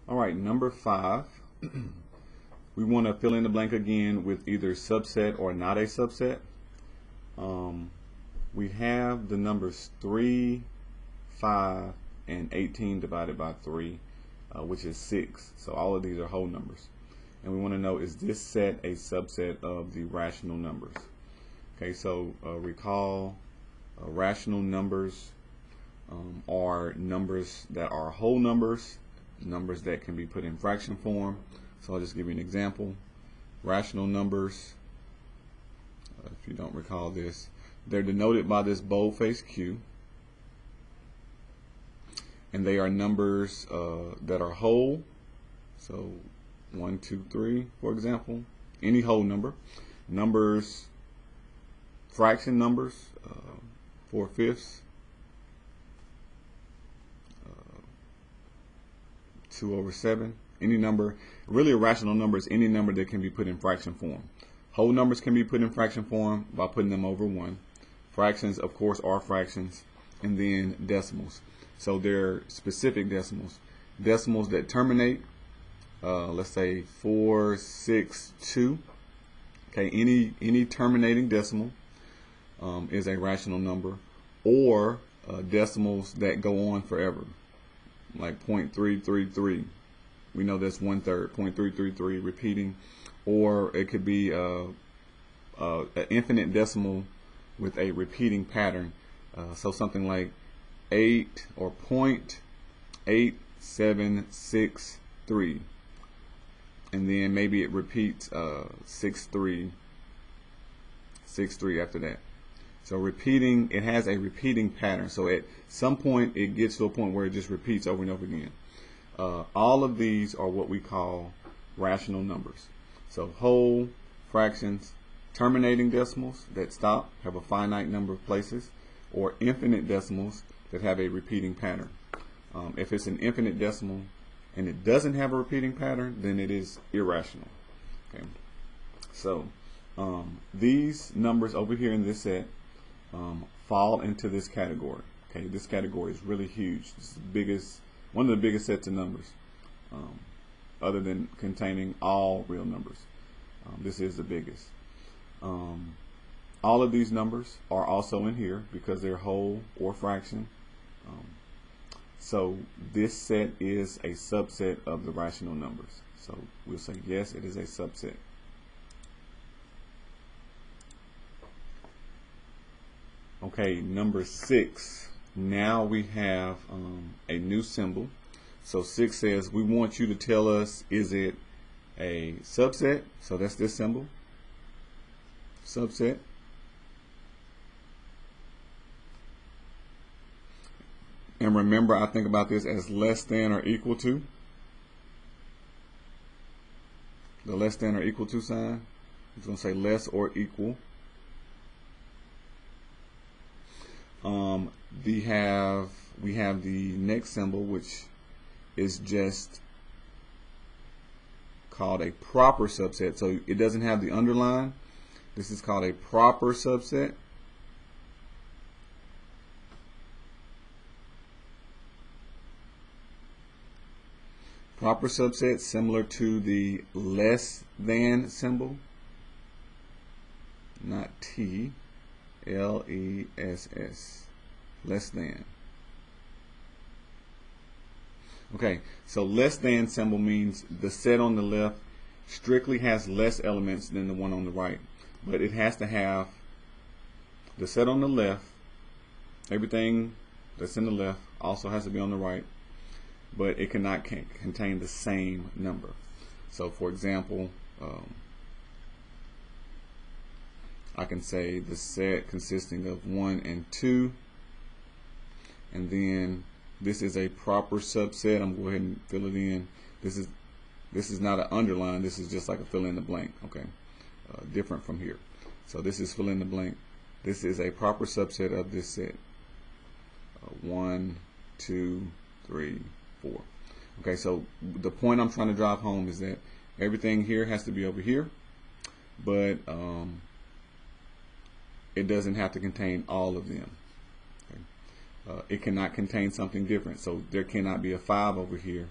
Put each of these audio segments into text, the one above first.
All right, number 5. We want to fill in the blank again with either subset or not a subset. We have the numbers 3, 5, and 18 divided by 3, which is 6. So all of these are whole numbers. And we want to know, is this set a subset of the rational numbers? Okay, so recall rational numbers are numbers that are whole numbers, numbers that can be put in fraction form. So I'll just give you an example. Rational numbers, if you don't recall this, they're denoted by this bold-faced Q, and they are numbers that are whole. So 1, 2, 3, for example, any whole number. Numbers, fraction numbers, 4/5, 2/7, any number. Really, a rational number is any number that can be put in fraction form. Whole numbers can be put in fraction form by putting them over 1. Fractions, of course, are fractions, and then decimals. So they're specific decimals. Decimals that terminate, let's say 4, 6, 2. Okay, any terminating decimal is a rational number, or decimals that go on forever, like 0.333. We know that's 1/3, 0.333, repeating, or it could be an infinite decimal with a repeating pattern. So something like 8 or 0.8763, and then maybe it repeats 63 after that. So repeating, it has a repeating pattern. So at some point it gets to a point where it just repeats over and over again. All of these are what we call rational numbers. So whole, fractions, terminating decimals that stop, have a finite number of places, or infinite decimals that have a repeating pattern. If it's an infinite decimal and it doesn't have a repeating pattern, then it is irrational. Okay. So these numbers over here in this set fall into this category. Okay, this category is really huge. This is the biggest, one of the biggest sets of numbers, other than containing all real numbers. This is the biggest. All of these numbers are also in here because they're whole or fraction. So this set is a subset of the rational numbers. So we'll say yes, it is a subset. Okay, number 6. Now we have a new symbol. So 6 says we want you to tell us, is it a subset? So that's this symbol, subset. And remember, I think about this as less than or equal to. The less than or equal to sign. It's going to say less or equal. We have the next symbol, which is just called a proper subset. So it doesn't have the underline. This is called a proper subset. Proper subset, similar to the less than symbol, not T, L-E-S-S, less than. Okay, so less than symbol means the set on the left strictly has less elements than the one on the right, but it has to have the set on the left. Everything that's in the left also has to be on the right, but it cannot contain the same number. So for example, I can say the set consisting of 1 and 2, and then this is a proper subset. I'm going to go ahead and fill it in. This is not an underline. This is just like a fill in the blank. Okay, different from here. So this is fill in the blank. This is a proper subset of this set. 1, 2, 3, 4. Okay, so the point I'm trying to drive home is that everything here has to be over here, but it doesn't have to contain all of them. Okay. It cannot contain something different. So there cannot be a 5 over here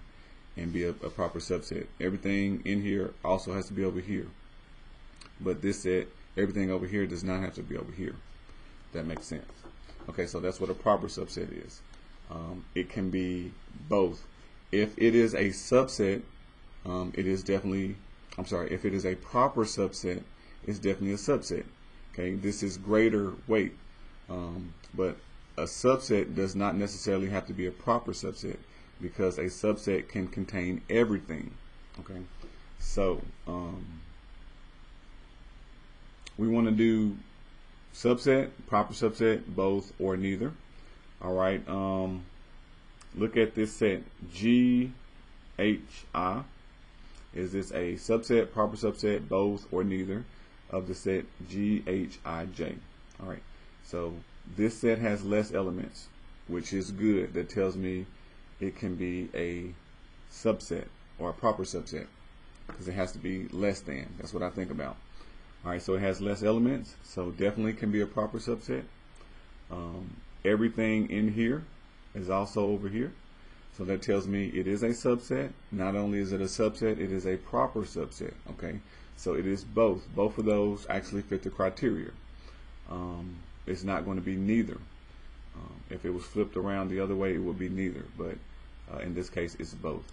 and be a proper subset. Everything in here also has to be over here. But this set, everything over here does not have to be over here. That makes sense. Okay, so that's what a proper subset is. It can be both. If it is a subset, it is definitely, if it is a proper subset, it's definitely a subset. Okay, this is greater weight. But a subset does not necessarily have to be a proper subset, because a subset can contain everything. Okay, so we want to do subset, proper subset, both, or neither. All right. Look at this set GHI. Is this a subset, proper subset, both, or neither of the set GHIJ? All right. So this set has less elements, which is good. That tells me it can be a subset or a proper subset, because it has to be less than. That's what I think about. All right, so it has less elements, so definitely can be a proper subset. Everything in here is also over here, so that tells me it is a subset. Not only is it a subset, it is a proper subset. Okay, so it is both. Both of those actually fit the criteria. It's not going to be neither. If it was flipped around the other way, it would be neither, but in this case, it's both.